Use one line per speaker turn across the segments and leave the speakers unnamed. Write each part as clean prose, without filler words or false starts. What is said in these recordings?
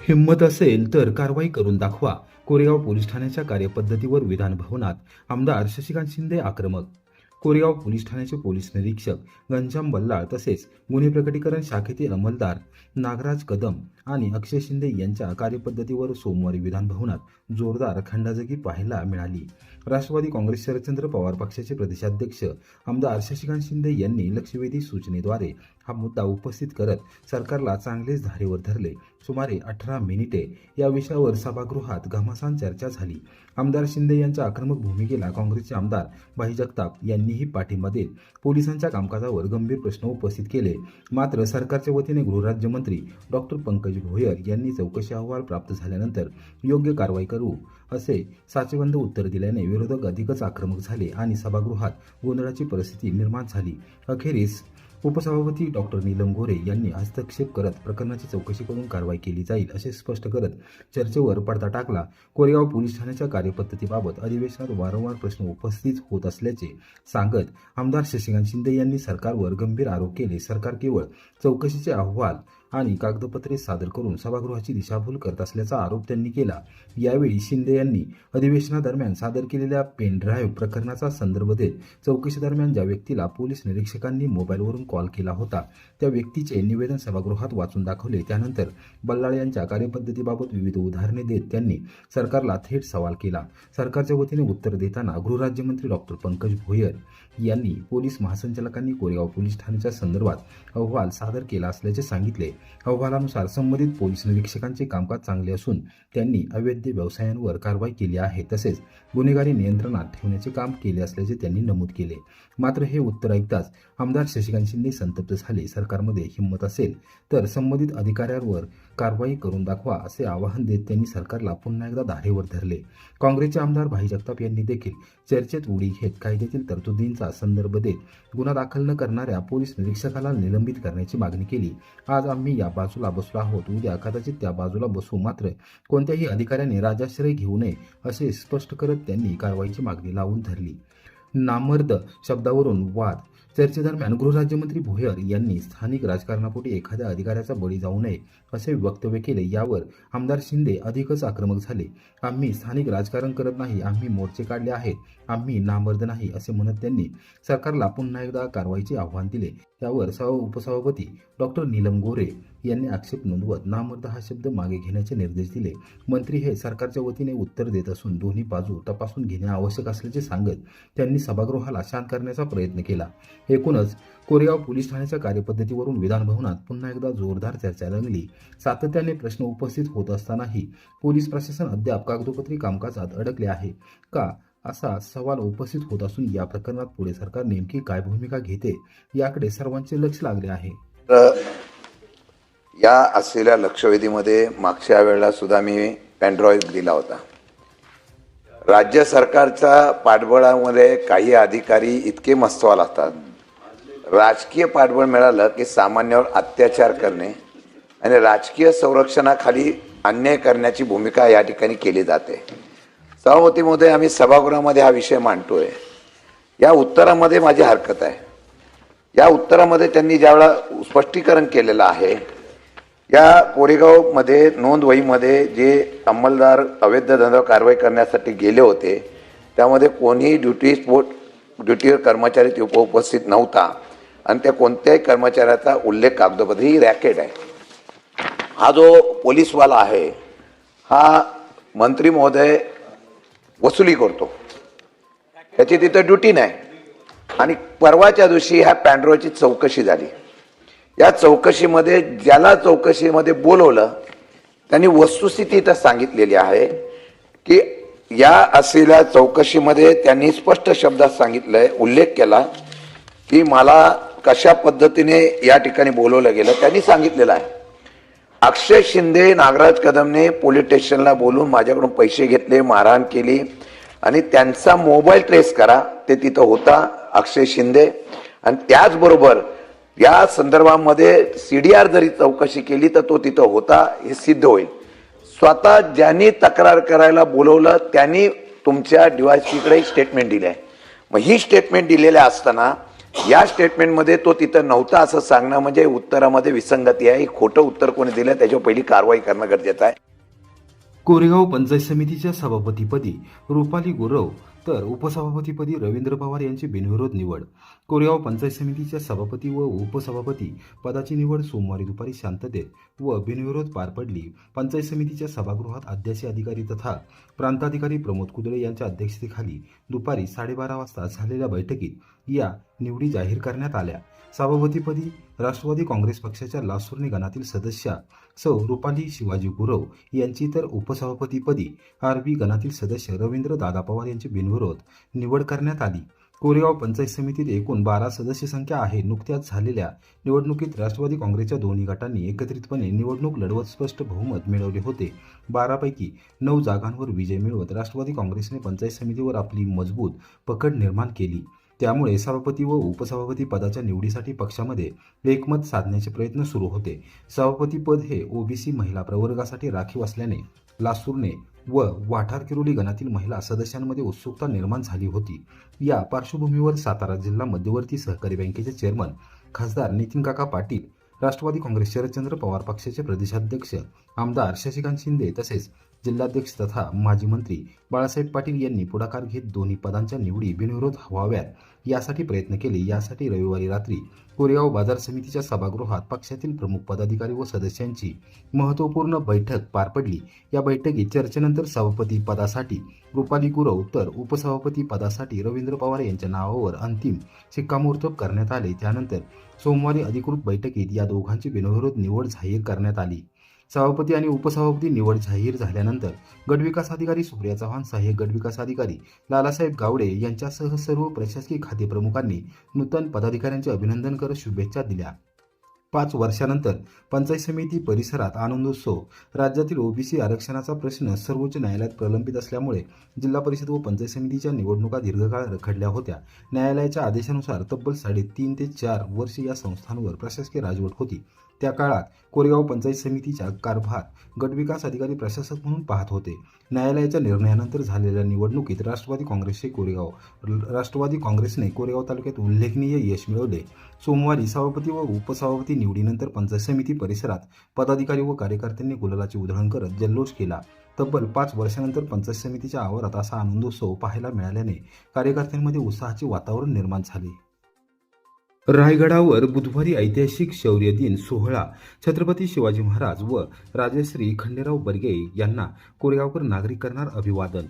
हिंमत असेल तर कारवाई करून दाखवा. कोरेगाव पोलीस ठाण्याच्या कार्यपद्धतीवर विधान भवनात आमदार शशिकांत शिंदे आक्रमक. कोरेगाव पोलीस ठाण्याचे पोलीस निरीक्षक घनश्याम बल्लाळ तसेच गुन्हे प्रकटीकरण शाखेतील अंमलदार नागराज कदम आणि अक्षय शिंदे यांच्या कार्यपद्धतीवर सोमवारी विधान भवनात जोरदार खंडाजगी पाहायला मिळाली. राष्ट्रवादी काँग्रेस शरदचंद्र पवार पक्षाचे प्रदेशाध्यक्ष आमदार शशिकांत शिंदे यांनी लक्षवेधी सूचनेद्वारे हा मुद्दा उपस्थित करत सरकारला चांगलेच धारेवर धरले. सुमारे 18 मिनिटे या विषयावर सभागृहात घमासान चर्चा झाली. आमदार शिंदे यांच्या आक्रमक भूमिकेला काँग्रेसचे आमदार भाई जगताप यांनीही पाठिंबा देत पोलिसांच्या कामकाजावर गंभीर प्रश्न उपस्थित केले. मात्र सरकारच्या वतीने गृहराज्यमंत्री डॉक्टर पंकज भोयर यांनी चौकशी अहवाल प्राप्त झाल्यानंतर योग्य कारवाई करू असे साचेबंद उत्तर दिल्याने विरोधक अधिकच आक्रमक झाले आणि सभागृहात गोंधळाची परिस्थिती निर्माण झाली. अखेरीस उपसभापती डॉक्टर नीलम गोरे यांनी हस्तक्षेप करत प्रकरणाची चौकशी करून कारवाई केली जाईल असे स्पष्ट करत चर्चेवर पडदा टाकला. कोरेगाव पोलीस ठाण्याच्या कार्यपद्धतीबाबत अधिवेशनात वारंवार प्रश्न उपस्थित होत असल्याचे सांगत आमदार शशिकांत शिंदे यांनी सरकारवर गंभीर आरोप केले. सरकार केवळ चौकशीचे अहवाल आणि कागदपत्रे सादर करून सभागृहाची दिशाभूल करत असल्याचा आरोप त्यांनी केला. यावेळी शिंदे यांनी अधिवेशनादरम्यान सादर केलेल्या पेन ड्राईव्ह प्रकरणाचा संदर्भ देत चौकशीदरम्यान ज्या व्यक्तीला पोलीस निरीक्षकांनी मोबाईलवरून कॉल केला होता त्या व्यक्तीचे निवेदन सभागृहात वाचून दाखवले. त्यानंतर बल्लाळ यांच्या कार्यपद्धतीबाबत विविध उदाहरणे देत त्यांनी सरकारला थेट सवाल केला. सरकारच्या वतीने उत्तर देताना गृहराज्यमंत्री डॉक्टर पंकज भोयर यांनी पोलीस महासंचालकांनी कोरेगाव पोलीस ठाण्याच्या संदर्भात अहवाल सादर केला असल्याचे सांगितले. अहवालानुसार संबंधित पोलीस निरीक्षकांचे कामकाज चांगले असून त्यांनी अवैध व्यवसायांवर कारवाई केली आहे तसेच गुन्हेगारी नियंत्रणात ठेवण्याचे काम केले असल्याचे त्यांनी नमूद केले. मात्र हे उत्तर ऐकताच आमदार शशिकांत शिंदे संतप्त झाले. सरकारमध्ये हिंमत असेल तर संबंधित अधिकाऱ्यांवर कारवाई करून दाखवा असे आवाहन देत त्यांनी सरकारला पुन्हा एकदा धारेवर धरले. काँग्रेसचे आमदार भाई जगताप यांनी देखील चर्चेत उडी घेत कायद्यातील तरतुदींचा संदर्भ देत गुन्हा दाखल न करणाऱ्या पोलीस निरीक्षकाला निलंबित करण्याची मागणी केली. आज आम्ही या बाजूला बसलो आहोत, उद्या कदाचित त्या बाजूला बसू, मात्र कोणत्याही अधिकाऱ्याने राजाश्रय घेऊ नये असे स्पष्ट करत त्यांनी कारवाईची मागणी लावून धरली. नामर्द शब्दावरून वाद. चर्चेदरम्यान गृहराज्यमंत्री भोयर यांनी स्थानिक राजकारणापोटी एखाद्या अधिकाऱ्याचा बळी जाऊ नये असे वक्तव्य केले. यावर आमदार शिंदे अधिकच आक्रमक झाले. आम्ही स्थानिक राजकारण करत नाही, आम्ही मोर्चे काढले आहेत, आम्ही नामर्द नाही असे म्हणत त्यांनी सरकारला पुन्हा एकदा कारवाईचे आव्हान दिले. यावर उपसभापती डॉक्टर नीलम गोरे यांनी आक्षेप नोंदवत नामर्द हा शब्द मागे घेण्याचे निर्देश दिले. मंत्री हे सरकारच्या वतीने उत्तर देत असून दोन्ही बाजू तपासून घेणे आवश्यक असल्याचे सांगत त्यांनी सभागृहाला शांत करण्याचा प्रयत्न केला. एकूणच कोरेगाव पोलीस ठाण्याच्या कार्यपद्धतीवरून विधानभवनात पुन्हा एकदा जोरदार चर्चा रंगली. सातत्याने प्रश्न उपस्थित होत असतानाही पोलीस प्रशासन अद्याप कागदोपत्री कामकाजात अडकले आहे का असा सवाल उपस्थित होत असून या प्रकरणात पुढे सरकार नेमकी काय भूमिका घेते याकडे सर्वांचे लक्ष लागले आहे.
या असलेल्या लक्षवेधीमध्ये मागच्या वेळेला सुद्धा मी पेनड्राईव्ह दिला होता. राज्य सरकारच्या पाठबळामध्ये काही अधिकारी इतके मस्तवाल असतात, राजकीय पाठबळ मिळालं की सामान्यावर अत्याचार करणे आणि राजकीय संरक्षणाखाली अन्याय करण्याची भूमिका या ठिकाणी केली जाते. सभापतीमध्ये आम्ही सभागृहामध्ये हा विषय मांडतोय. या उत्तरामध्ये माझी हरकत आहे. या उत्तरामध्ये त्यांनी ज्यावेळेला स्पष्टीकरण केलेलं आहे, या कोरेगावमध्ये नोंदवहीमध्ये जे अंमलदार अवैध धंदा कारवाई करण्यासाठी गेले होते त्यामध्ये कोणीही ड्युटीवर कर्मचारी उपस्थित नव्हता आणि त्या कोणत्याही कर्मचाऱ्याचा उल्लेख कागदोपत्री ही रॅकेट आहे. हा जो पोलीसवाला आहे हा मंत्री महोदय वसुली करतो, त्याची तिथं ड्युटी नाही. आणि परवाच्या दिवशी ह्या पॅन्ड्रोची चौकशी झाली. या चौकशीमध्ये ज्याला चौकशीमध्ये बोलवलं त्यांनी वस्तुस्थिती इथं सांगितलेली आहे की या असलेल्या चौकशीमध्ये त्यांनी स्पष्ट शब्दात सांगितलंय, उल्लेख केला की मला कशा पद्धतीने या ठिकाणी बोलवलं गेलं. त्यांनी सांगितलेलं आहे, अक्षय शिंदे नागराज कदमने पोलीस स्टेशनला बोलून माझ्याकडून पैसे घेतले, मारहाण केली आणि त्यांचा मोबाईल ट्रेस करा, ते तिथं होता अक्षय शिंदे. आणि त्याचबरोबर या संदर्भामध्ये CDR जरी चौकशी केली तर तो तिथं होता हे सिद्ध होईल. स्वतः ज्यांनी तक्रार करायला बोलवलं त्यांनी तुमच्या डिवायसकडे स्टेटमेंट दिली आहे. मग ही स्टेटमेंट दिलेल्या असताना या स्टेटमेंटमध्ये तो तिथं नव्हता असं सांगणं म्हणजे उत्तरामध्ये विसंगती आहे. खोटं उत्तर कोणी दिलं त्याच्यावर पहिली कारवाई करणं गरजेचं आहे.
कोरेगाव पंचायत समितीच्या सभापतीपदी रुपाली गुरव तर उपसभापतीपदी रवींद्र पवार यांची बिनविरोध निवड. कोरेगाव पंचायत समितीच्या सभापती व उपसभापती पदाची निवड सोमवारी दुपारी शांततेत व बिनविरोध पार पडली. पंचायत समितीच्या सभागृहात अध्यासी अधिकारी तथा प्रांताधिकारी प्रमोद कुदळे यांच्या अध्यक्षतेखाली दुपारी 12:30 वाजता झालेल्या बैठकीत या निवडी जाहीर करण्यात आल्या. सभापतीपदी राष्ट्रवादी काँग्रेस पक्षाच्या लासुर्णे गणातील सदस्या सौ रुपाली शिवाजी गुरव यांची तर उपसभापतीपदी आरबी गणातील सदस्य रवींद्र दादा पवार यांची बिनविरोध निवड करण्यात आली. कोरेगाव पंचायत समितीत एकूण 12 सदस्य संख्या आहे. नुकत्याच झालेल्या निवडणुकीत राष्ट्रवादी काँग्रेसच्या दोन्ही गटांनी एकत्रितपणे निवडणूक लढवत स्पष्ट बहुमत मिळवले होते. 12 पैकी 9 जागांवर विजय मिळवत राष्ट्रवादी काँग्रेसने पंचायत समितीवर आपली मजबूत पकड निर्माण केली. त्यामुळे सभापती व उपसभापती पदाच्या निवडीसाठी पक्षामध्ये एकमत साधण्याचे प्रयत्न सुरू होते. सभापती पद हे ओबीसी महिला प्रवर्गासाठी राखीव असल्याने लासुर्णे व वाठार किरोली गणातील महिला सदस्यांमध्ये उत्सुकता निर्माण झाली होती. या पार्श्वभूमीवर सातारा जिल्हा मध्यवर्ती सहकारी बँकेचे चेअरमन खासदार नितीन काका पाटील, राष्ट्रवादी काँग्रेस शरदचंद्र पवार पक्षाचे प्रदेशाध्यक्ष आमदार शशिकांत शिंदे तसेच जिल्हाध्यक्ष तथा माजी मंत्री बाळासाहेब पाटील यांनी पुढाकार घेत दोन्ही पदांच्या निवडी बिनविरोध व्हाव्यात यासाठी प्रयत्न केले. यासाठी रविवारी रात्री कोरेगाव बाजार समितीच्या सभागृहात पक्षातील प्रमुख पदाधिकारी व सदस्यांची महत्त्वपूर्ण बैठक पार पडली. या बैठकीत चर्चेनंतर सभापती पदासाठी रुपाली गुरव तर उपसभापती पदासाठी रवींद्र पवार यांच्या नावावर अंतिम शिक्कामोर्तब करण्यात आले. त्यानंतर सोमवारी अधिकृत बैठकीत या दोघांची बिनविरोध निवड जाहीर करण्यात आली. सभापती आणि उपसभापती निवड जाहीर झाल्यानंतर गटविकास अधिकारी सुप्रिया चव्हाण, सहाय्यक गटविकास अधिकारी लालासाहेब गावडे यांच्यासह सर्व प्रशासकीय खाते प्रमुखांनी नूतन पदाधिकाऱ्यांचे अभिनंदन करत शुभेच्छा दिल्या. 5 वर्षानंतर पंचायत समिती परिसरात आनंदोत्सव. राज्यातील ओबीसी आरक्षणाचा प्रश्न सर्वोच्च न्यायालयात प्रलंबित असल्यामुळे जिल्हा परिषद व पंचायत समितीच्या निवडणुका दीर्घकाळ रखडल्या होत्या. न्यायालयाच्या आदेशानुसार तब्बल 3.5 ते 4 वर्ष या संस्थांवर प्रशासकीय राजवट होती. त्या काळात कोरेगाव पंचायत समितीचा कारभार गटविकास अधिकारी प्रशासक म्हणून पाहत होते. न्यायालयाच्या निर्णयानंतर झालेल्या निवडणुकीत राष्ट्रवादी काँग्रेसने कोरेगाव तालुक्यात उल्लेखनीय यश मिळवले. सोमवारी सभापती व उपसभापती निवडीनंतर पंचायत समिती परिसरात पदाधिकारी व कार्यकर्त्यांनी गुलालाची उधळण करत जल्लोष केला. तब्बल 5 वर्षानंतर पंचायत समितीच्या आवारात असा आनंदोत्सव पाहायला मिळाल्याने कार्यकर्त्यांमध्ये उत्साहाचे वातावरण निर्माण झाले. रायगडावर बुधवारी ऐतिहासिक शौर्य दिन सोहळा. छत्रपती शिवाजी महाराज व राजश्री खंडेराव बर्गे यांना कोरेगावकर नागरिक करणार अभिवादन.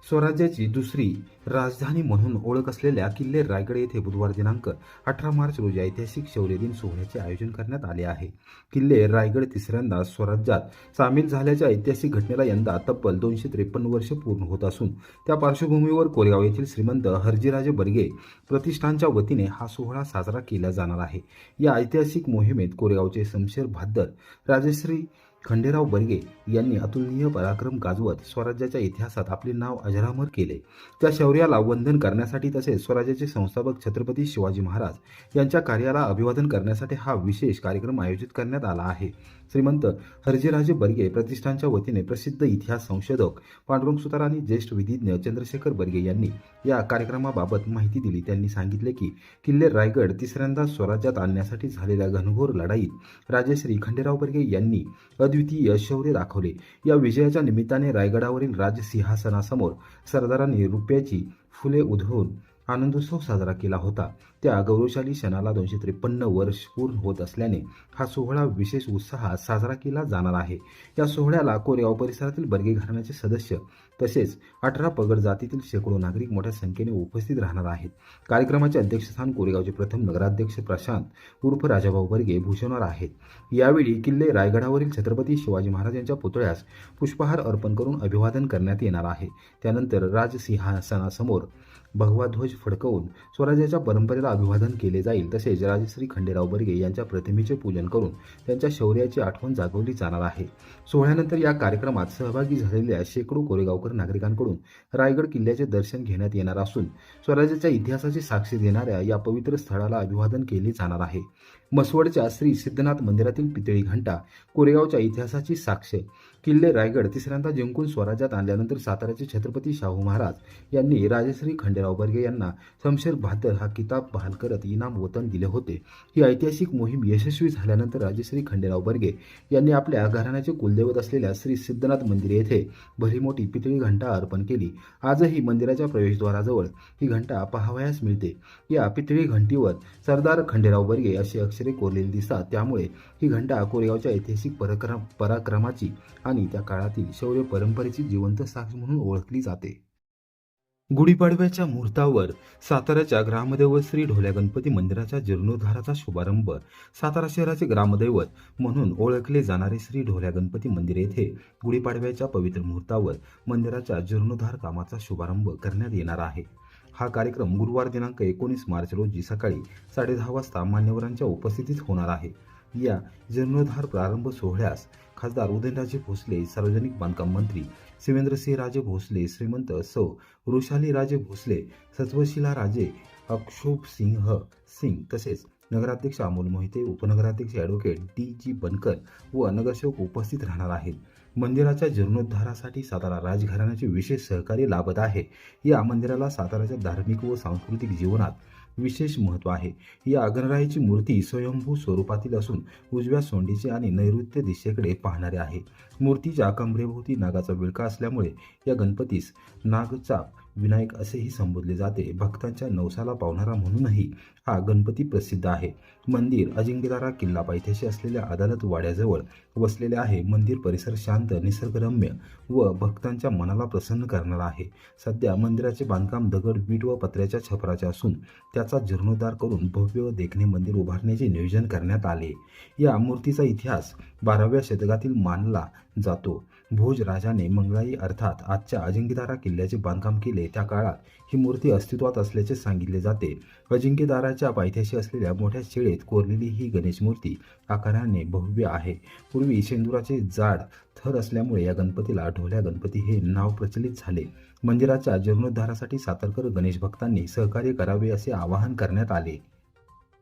स्वराज्याची दुसरी राजधानी म्हणून ओळख असलेल्या किल्ले रायगड येथे बुधवार दिनांक 18 मार्च रोजी ऐतिहासिक शौर्य दिन सोहळ्याचे आयोजन करण्यात आले आहे. किल्ले रायगड तिसऱ्यांदा स्वराज्यात सामील झाल्याच्या ऐतिहासिक घटनेला यंदा तब्बल 253 वर्ष पूर्ण होत असून त्या पार्श्वभूमीवर कोरेगाव येथील श्रीमंत हर्जीराजे बर्गे प्रतिष्ठानच्या वतीने हा सोहळा साजरा केला जाणार आहे. या ऐतिहासिक मोहिमेत कोरेगावचे शमशेर बहाद्दर राजश्री खंडेराव बर्गे यांनी अतुलनीय पराक्रम गाजवत स्वराज्याच्या इतिहासात आपले नाव अजरामर केले. त्या शौर्याला वंदन करण्यासाठी तसेच स्वराज्याचे संस्थापक छत्रपती शिवाजी महाराज यांच्या कार्याला अभिवादन करण्यासाठी हा विशेष कार्यक्रम आयोजित करण्यात आला आहे. श्रीमंत हर्जीराजे बर्गे प्रतिष्ठानच्या वतीने प्रसिद्ध इतिहास संशोधक पांडुरंग सुतार आणि ज्येष्ठ विधिज्ञ चंद्रशेखर बर्गे यांनी या कार्यक्रमाबाबत माहिती दिली. त्यांनी सांगितले की किल्ले रायगड तिसऱ्यांदा स्वराज्यात आणण्यासाठी झालेल्या घनघोर लढाईत राजश्री खंडेराव बर्गे यांनी अद्वितीय शौर्य दाखवले. या विजयाच्या निमित्ताने रायगडावरील राजसिंहासनासमोर सरदारांनी रुपयाची फुले उधळून आनंदोत्सव साजरा केला होता. त्या गौरवशाली क्षणाला 253 वर्ष पूर्ण होत असल्याने हा सोहळा विशेष उत्साहात साजरा केला जाणार आहे. या सोहळ्याला कोरेगाव परिसरातील बर्गे घराण्याचे सदस्य तसेच 18 पगड जातीतील शेकडो नागरिक मोठ्या संख्येने उपस्थित राहणार आहेत. कार्यक्रमाचे अध्यक्षस्थान कोरेगावचे प्रथम नगराध्यक्ष प्रशांत उर्फ राजाभाऊ बर्गे भूषवणार आहेत. यावेळी किल्ले रायगडावरील छत्रपती शिवाजी महाराज यांच्या पुतळ्यास पुष्पहार अर्पण करून अभिवादन करण्यात येणार आहे. त्यानंतर राजसिंहासनासमोर भगवा ध्वज फडकवून स्वराज्याच्या परंपरेला अभिवादन केले जाईल. तसेच राजश्री खंडेराव बर्गे यांच्या प्रतिमेचे पूजन करून त्यांच्या शौर्याची आठवण जागवली जाणार आहे. सोहळ्यानंतर या कार्यक्रमात सहभागी झालेल्या शेकडो कोरेगावकर नागरिकांकडून रायगड किल्ल्याचे दर्शन घेण्यात येणार असून स्वराज्याच्या इतिहासाची साक्षी देणाऱ्या या पवित्र स्थळाला अभिवादन केले जाणार आहे. मसवडच्या श्री सिद्धनाथ मंदिरातील पितळी घंटा कोरेगावच्या इतिहासाची साक्ष. किल्ले रायगड तिसऱ्यांदा जिंकून स्वराज्यात आणल्यानंतर साताऱ्याचे छत्रपती शाहू महाराज यांनी राजश्री खंडेराव बर्गे यांना शमशेर बहादर हा किताब बहाल करत इनाम वतन दिले होते. ही ऐतिहासिक मोहीम यशस्वी झाल्यानंतर राजश्री खंडेराव बर्गे यांनी आपल्या घराण्याचे कुलदैवत असलेल्या श्री सिद्धनाथ मंदिर येथे भलीमोठी पितळी घंटा अर्पण केली. आजही मंदिराच्या प्रवेशद्वाराजवळ ही घंटा पाहावयास मिळते. या पितळी घंटीवर सरदार खंडेराव बर्गे अशी अक्षरे कोरलेली दिसतात. त्यामुळे ही घंटा कोरेगावच्या ऐतिहासिक पराक्रमाची आणि त्या काळातील शौर्य परंपरेची जिवंत साक्ष म्हणून ओळखली जाते. गुढीपाडव्याच्या मुहूर्तावर साताऱ्याच्या ग्रामदैवत श्री ढोल्या गणपती मंदिराच्या जीर्णोद्धाराचा शुभारंभ. सातारा शहराचे ग्रामदैवत म्हणून ओळखले जाणारे श्री ढोल्या गणपती मंदिर येथे गुढीपाडव्याच्या पवित्र मुहूर्तावर मंदिराच्या जीर्णोद्धार कामाचा शुभारंभ करण्यात येणार आहे. हा कार्यक्रम गुरुवार दिनांक 19 मार्च रोजी सकाळी 10:30 वाजता मान्यवरांच्या उपस्थितीत होणार आहे. या जीर्णोद्धार प्रारंभ सोहळ्यास खासदार उदयनराजे भोसले, सार्वजनिक बांधकाम मंत्री शिवेंद्रसिंहराजे भोसले, श्रीमंत सौ वृषालीराजे भोसले, सत्वशीलाराजे अक्षोभसिंह तसेच नगराध्यक्ष अमोल मोहिते, उपनगराध्यक्ष ॲडव्होकेट D.G. बनकर व नगरसेवक उपस्थित राहणार आहेत. मंदिराच्या जीर्णोद्धारासाठी सातारा राजघराण्याचे विशेष सहकार्य लाभत आहे. या मंदिराला साताऱ्याच्या धार्मिक व सांस्कृतिक जीवनात विशेष महत्त्व आहे. या गणरायाची मूर्ती स्वयंभू स्वरूपातील असून उजव्या सोंडीचे आणि नैऋत्य दिशेकडे पाहणारे आहे. मूर्तीच्या कमरेभोवती नागाचा विळखा असल्यामुळे या गणपतीस नागचाप विनायक असेही संबोधले जाते. भक्तांच्या नवसाला पावणारा म्हणूनही हा गणपती प्रसिद्ध आहे. मंदिर अजिंक्यतारा किल्ला पायथ्याशी असलेल्या अदालत वाड्याजवळ वसलेले आहे. मंदिर परिसर शांत, निसर्गरम्य व भक्तांच्या मनाला प्रसन्न करणारा आहे. सध्या मंदिराचे बांधकाम दगड, वीट व पत्र्याच्या छपराचे असून त्याचा जीर्णोद्धार करून भव्य व देखणे मंदिर उभारण्याचे नियोजन करण्यात आले. या मूर्तीचा इतिहास 12व्या शतकातील मानला जातो. भोज राजाने मंगळाई अर्थात आजच्या अजिंक्यतारा किल्ल्याचे बांधकाम केले. त्या काळात ही मूर्ती अस्तित्वात असल्याचे सांगितले जाते. अजिंक्यताराच्या पायथ्याशी असलेल्या मोठ्या शिळेत कोरलेली ही गणेश मूर्ती आकाराने भव्य आहे. पूर्वी शेंदुराचे जाड थर असल्यामुळे या गणपतीला ढोल्या गणपती हे नाव प्रचलित झाले. मंदिराच्या जीर्णोद्धारासाठी सातारकर गणेश भक्तांनी सहकार्य करावे असे आवाहन करण्यात आले.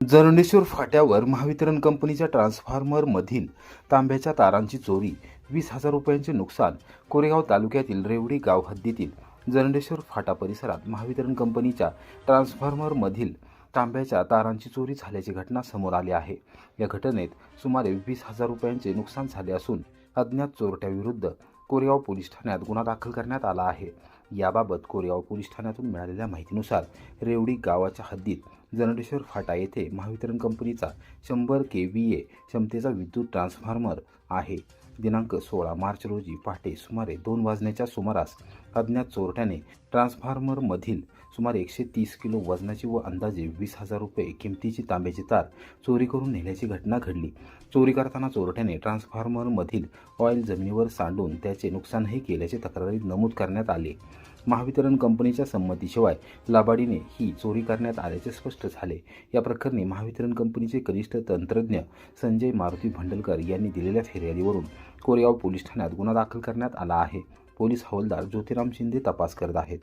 जरंडेश्वर फाट्यावर महावितरण कंपनीच्या ट्रान्सफॉर्मरमधील तांब्याच्या तारांची चोरी, 20,000 रुपयांचे नुकसान. कोरेगाव तालुक्यातील रेवडी गाव हद्दीतील जरंडेश्वर फाटा परिसरात महावितरण कंपनीच्या ट्रान्सफॉर्मरमधील तांब्याच्या तारांची चोरी झाल्याची घटना समोर आली आहे. या घटनेत सुमारे 20,000 रुपयांचे नुकसान झाले असून अज्ञात चोरट्याविरुद्ध कोरेगाव पोलीस ठाण्यात गुन्हा दाखल करण्यात आला आहे. याबाबत कोरेगाव पोलीस ठाण्यातून मिळालेल्या माहितीनुसार रेवडी गावाच्या हद्दीत जरंडेश्वर फाटा येथे महावितरण कंपनीचा 100 kVA क्षमतेचा विद्युत ट्रान्सफॉर्मर आहे. दिनांक 16 मार्च रोजी पहाटे सुमारे 2 वाजण्याच्या सुमारास अज्ञात चोरट्याने ट्रान्सफॉर्मरमधील सुमारे 130 किलो वजनाची व अंदाजे 20,000 रुपये किमतीची तांब्याची तार चोरी करून नेल्याची घटना घडली. चोरी करताना चोरट्याने ट्रान्सफॉर्मरमधील ऑइल जमिनीवर सांडून त्याचे नुकसानही केल्याचे तक्रारीत नमूद करण्यात आले. महावितरण कंपनीच्या संमतीशिवाय लबाडीने ही चोरी करण्यात आल्याचे स्पष्ट झाले. या प्रकरणी महावितरण कंपनीचे कनिष्ठ तंत्रज्ञ संजय मारुती भंडलकर यांनी दिलेल्या फिर्यादीवरून कोरेगाव पोलीस ठाण्यात गुन्हा दाखल करण्यात आला आहे. पोलीस हवालदार ज्योतिराम शिंदे तपास करत आहेत.